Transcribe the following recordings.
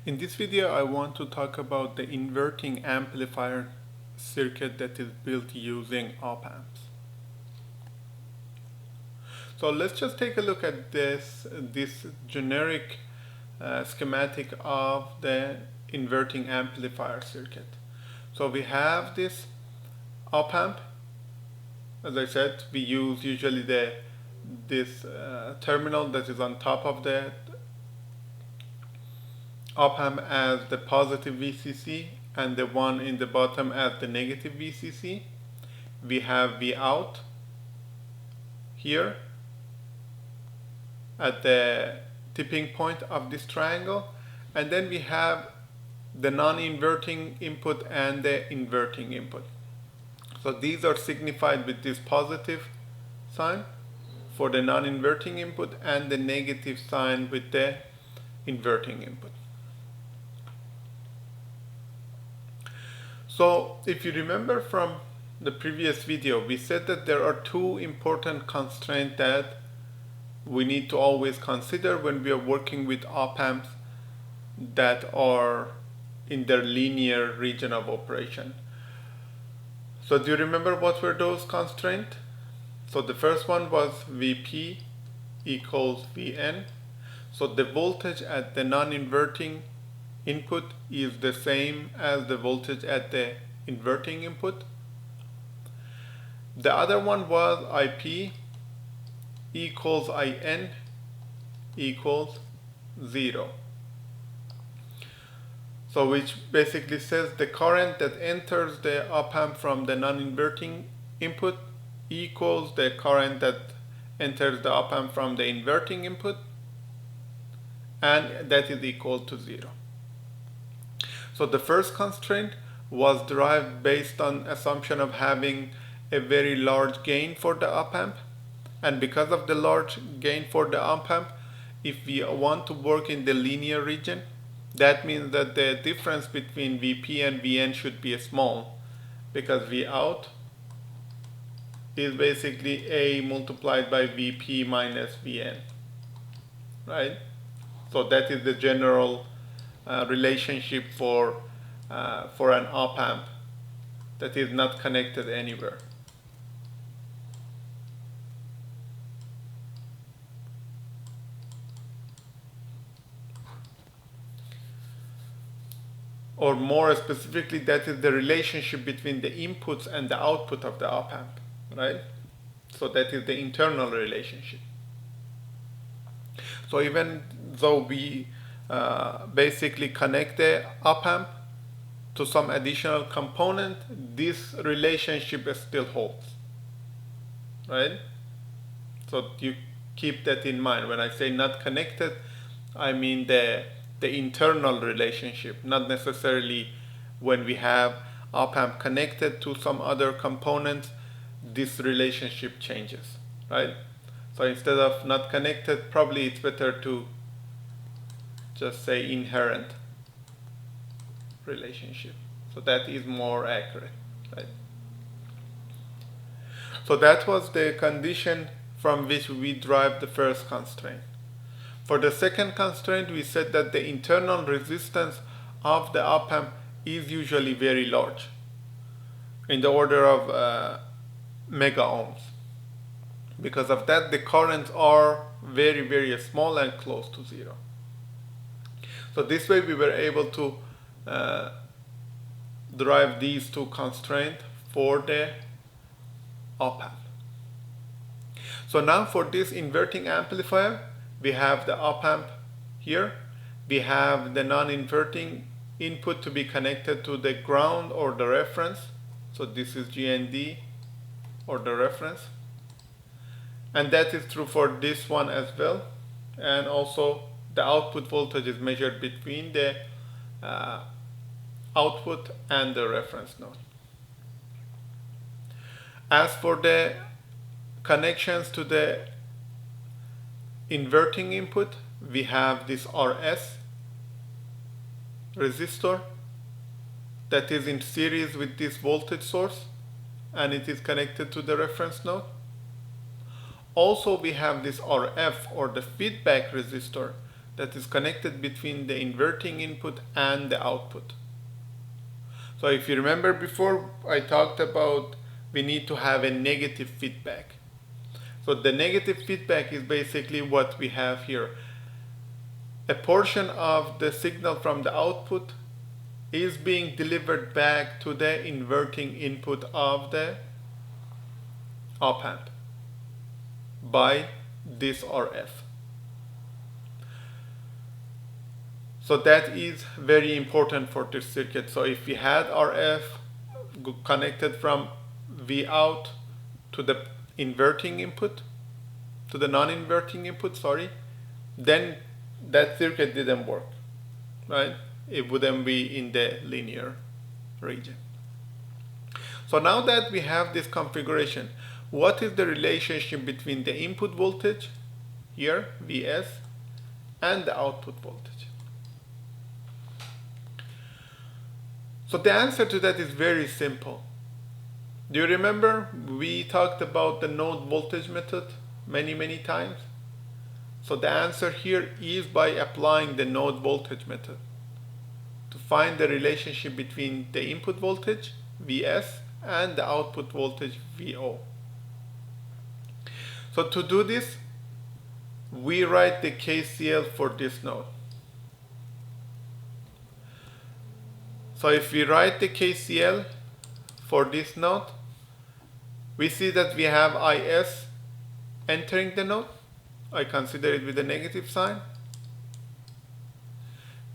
In this video, I want to talk about the inverting amplifier circuit that is built using op-amps. So let's just take a look at this generic schematic of the inverting amplifier circuit. So we have this op-amp. As I said, we use usually this terminal that is on top of the op-amp as the positive VCC and the one in the bottom as the negative VCC. We have Vout here at the tipping point of this triangle, and then we have the non-inverting input and the inverting input. So these are signified with this positive sign for the non-inverting input and the negative sign with the inverting input. So if you remember from the previous video, we said that there are two important constraints that we need to always consider when we are working with op-amps that are in their linear region of operation. So do you remember what were those constraints? So the first one was Vp equals Vn. So the voltage at the non-inverting input is the same as the voltage at the inverting input. The other one was Ip equals In equals 0. So which basically says the current that enters the op-amp from the non-inverting input equals the current that enters the op-amp from the inverting input, and that is equal to 0. So the first constraint was derived based on assumption of having a very large gain for the op-amp, and because of the large gain for the op-amp, if we want to work in the linear region, that means that the difference between Vp and Vn should be small, because Vout is basically A multiplied by Vp minus Vn, right? So that is the general relationship for an op-amp that is not connected anywhere. Or more specifically, that is the relationship between the inputs and the output of the op-amp, right? So that is the internal relationship. So even though we basically connect the op-amp to some additional component, this relationship still holds, right? So you keep that in mind. When I say not connected, I mean the internal relationship, not necessarily when we have op-amp connected to some other component, this relationship changes, right? So instead of not connected, probably it's better to just say inherent relationship. So that is more accurate, right? So that was the condition from which we derive the first constraint. For the second constraint, we said that the internal resistance of the op-amp is usually very large, in the order of mega ohms. Because of that, the currents are very, very small and close to 0. So this way we were able to derive these two constraints for the op-amp. So now for this inverting amplifier, we have the op-amp here. We have the non-inverting input to be connected to the ground or the reference. So this is GND or the reference. And that is true for this one as well. And also the output voltage is measured between the output and the reference node. As for the connections to the inverting input, we have this RS resistor that is in series with this voltage source, and it is connected to the reference node. Also we have this RF or the feedback resistor that is connected between the inverting input and the output. So if you remember before, I talked about we need to have a negative feedback. So the negative feedback is basically what we have here. A portion of the signal from the output is being delivered back to the inverting input of the op-amp by this RF. So that is very important for this circuit. So if we had RF connected from V out to the inverting input, to the non-inverting input, then that circuit didn't work, right? It wouldn't be in the linear region. So now that we have this configuration, what is the relationship between the input voltage here, Vs, and the output voltage? So the answer to that is very simple. Do you remember we talked about the node voltage method many times? So the answer here is by applying the node voltage method to find the relationship between the input voltage, Vs, and the output voltage, Vo. So to do this, we write the KCL for this node. So if we write the KCL for this node, we see that we have Is entering the node. I consider it with a negative sign.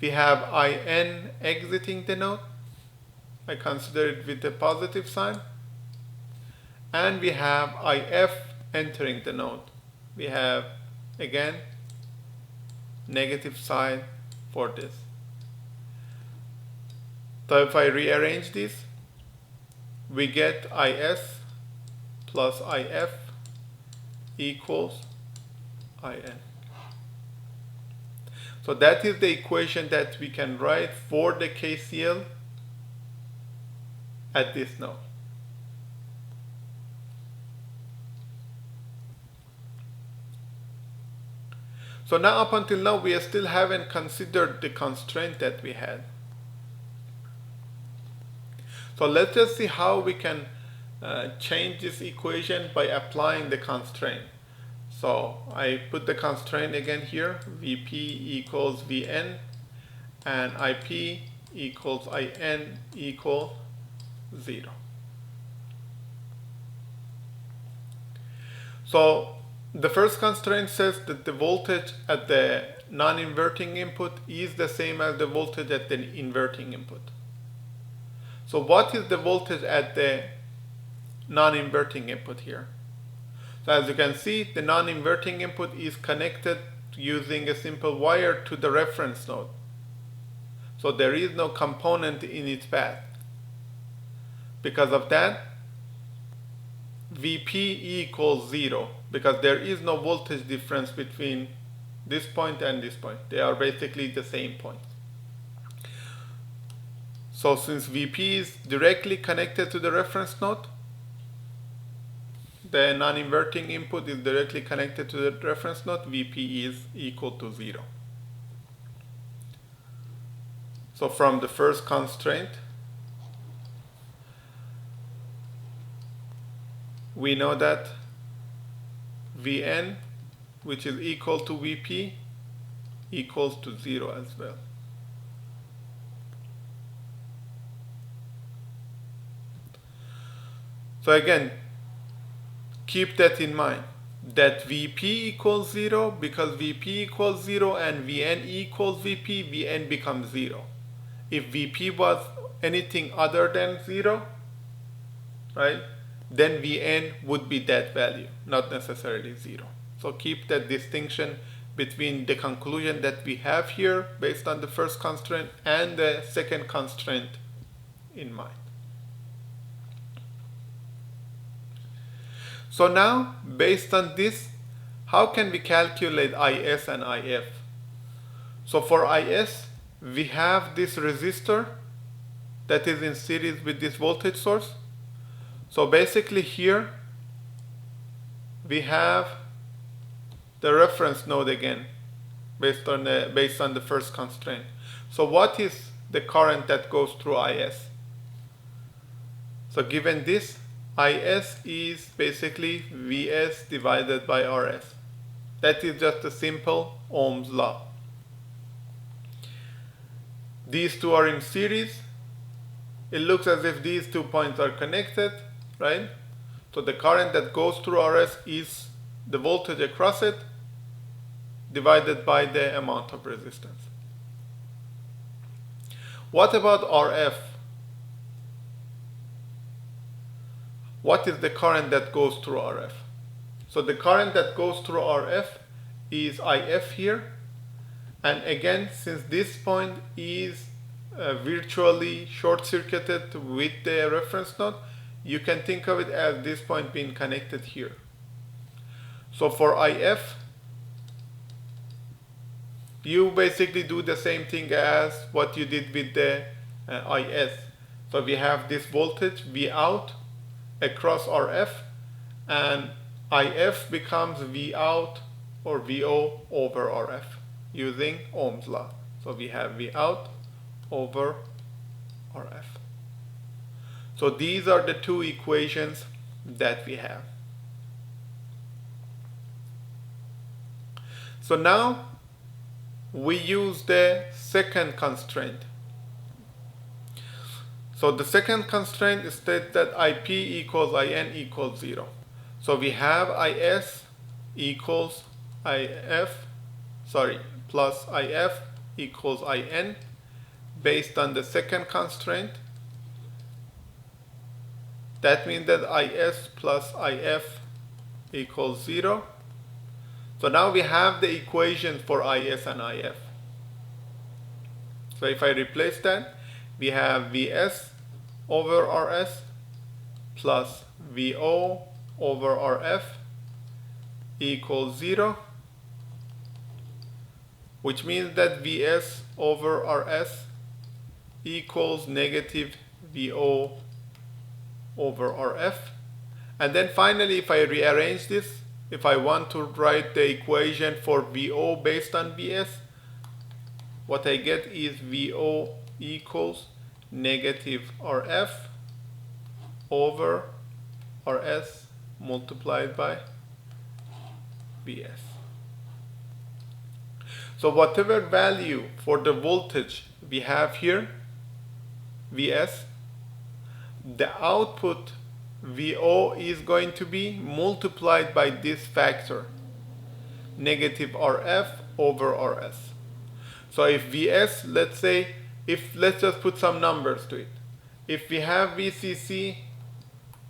We have In exiting the node. I consider it with a positive sign. And we have If entering the node. We have, again, negative sign for this. So if I rearrange this, we get Is plus If equals In. So that is the equation that we can write for the KCL at this node. So now up until now we still haven't considered the constraint that we had. So let's just see how we can change this equation by applying the constraint. So I put the constraint again here, Vp equals Vn, and Ip equals In equals 0. So the first constraint says that the voltage at the non-inverting input is the same as the voltage at the inverting input. So what is the voltage at the non-inverting input here? So as you can see, the non-inverting input is connected using a simple wire to the reference node. So there is no component in its path. Because of that, Vp equals 0, because there is no voltage difference between this point and this point. They are basically the same point. So since Vp is directly connected to the reference node, the non-inverting input is directly connected to the reference node, Vp is equal to 0. So from the first constraint, we know that Vn, which is equal to Vp, equals to 0 as well. So again, keep that in mind, that Vp equals 0, because Vp equals 0 and Vn equals Vp, Vn becomes 0. If Vp was anything other than 0, right, then Vn would be that value, not necessarily 0. So keep that distinction between the conclusion that we have here based on the first constraint and the second constraint in mind. So now, based on this, how can we calculate Is and If? So for Is, we have this resistor that is in series with this voltage source. So basically here, we have the reference node again, based on the first constraint. So what is the current that goes through IS? So given this, IS is basically Vs divided by Rs. That is just a simple Ohm's law. These two are in series. It looks as if these 2 points are connected, right? So the current that goes through Rs is the voltage across it divided by the amount of resistance. What about Rf? What is the current that goes through Rf? So the current that goes through Rf is If here. And again, since this point is virtually short-circuited with the reference node, you can think of it as this point being connected here. So for If, you basically do the same thing as what you did with the Is. So we have this voltage V out across Rf, and If becomes V out or Vo over Rf using Ohm's law. So we have V out over Rf. So these are the two equations that we have. So now we use the second constraint. So the second constraint states that Ip equals In equals 0. So we have Is equals plus If equals In based on the second constraint. That means that Is plus If equals 0. So now we have the equation for Is and If. So if I replace that, we have Vs over Rs plus Vo over Rf equals 0, which means that Vs over Rs equals negative Vo over Rf. And then finally, if I rearrange this, if I want to write the equation for Vo based on Vs, what I get is Vo equals negative Rf over Rs multiplied by Vs. So whatever value for the voltage we have here, Vs, the output Vo is going to be multiplied by this factor, negative Rf over Rs. So if Vs, let's just put some numbers to it. If we have VCC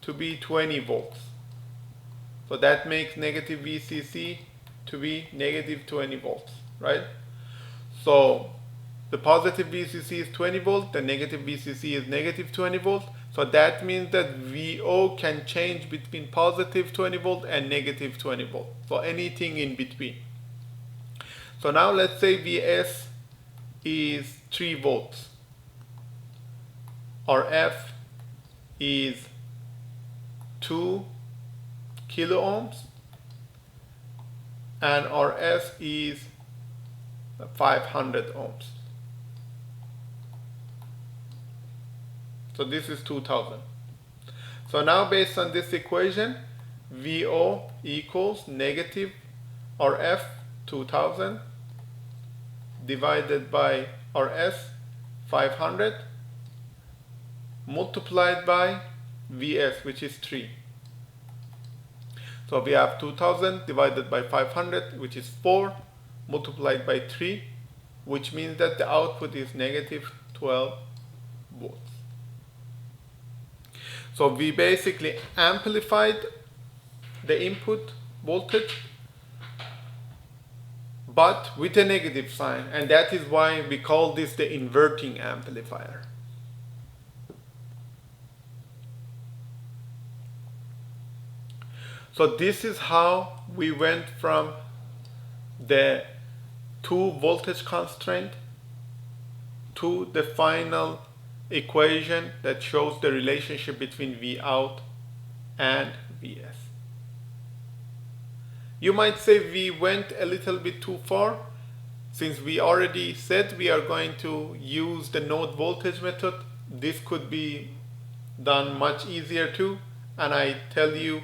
to be 20 volts, so that makes negative VCC to be negative 20 volts, right? So the positive VCC is 20 volts, the negative VCC is negative 20 volts. So that means that Vo can change between positive 20 volt and negative 20 volt. So anything in between. So now let's say Vs is 3 volts. Rf is 2 kilo ohms. And Rs is 500 ohms. So this is 2000. So now based on this equation, Vo equals negative Rf 2000 divided by Rs 500 multiplied by Vs, which is 3. So we have 2000 divided by 500, which is 4, multiplied by 3, which means that the output is negative 12 volts. So we basically amplified the input voltage, but with a negative sign, and that is why we call this the inverting amplifier. So this is how we went from the 2 voltage constraint to the final equation that shows the relationship between V out and Vs. You might say we went a little bit too far. since we already said we are going to use the node voltage method, this could be done much easier too, and I tell you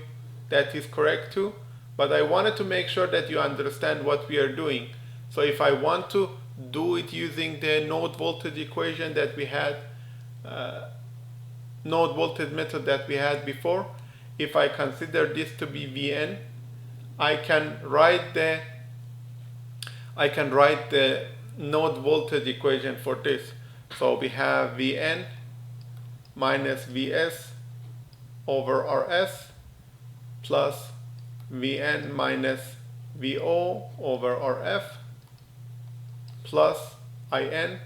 that is correct too, but I wanted to make sure that you understand what we are doing. So if I want to do it using the node voltage equation that we had, node voltage method that we had before, if I consider this to be Vn, I can write the node voltage equation for this. So we have Vn minus Vs over Rs plus Vn minus Vo over Rf plus In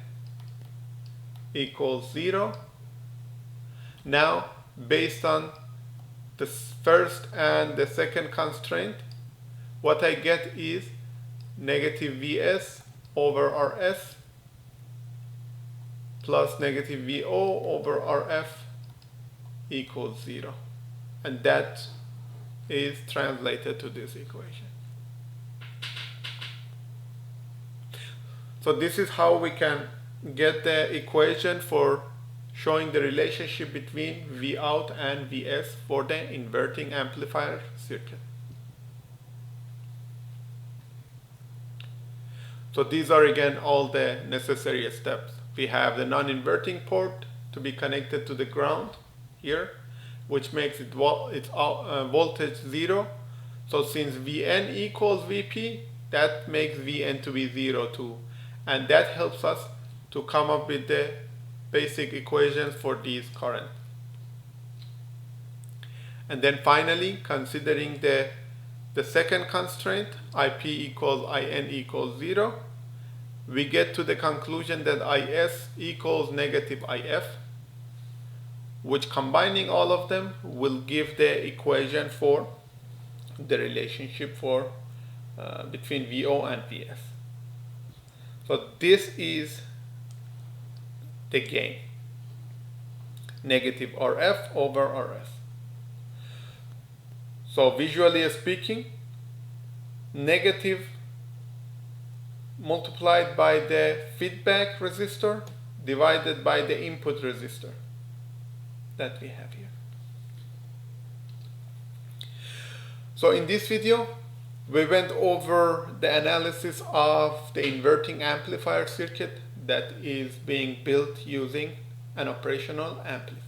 equals 0. Now, based on the first and the second constraint, what I get is negative Vs over Rs plus negative Vo over Rf equals 0. And that is translated to this equation. So this is how we can get the equation for showing the relationship between Vout and Vs for the inverting amplifier circuit. So these are again all the necessary steps. We have the non-inverting port to be connected to the ground here, which makes its voltage 0. So since Vn equals Vp, that makes Vn to be 0 too. And that helps us to come up with the basic equations for these currents. And then finally, considering the second constraint, Ip equals In equals 0, we get to the conclusion that Is equals negative If, which combining all of them will give the equation for the relationship for between Vo and Vs. So this is the gain, negative Rf over Rs. So visually speaking, negative multiplied by the feedback resistor divided by the input resistor that we have here. So in this video, we went over the analysis of the inverting amplifier circuit that is being built using an operational amplifier.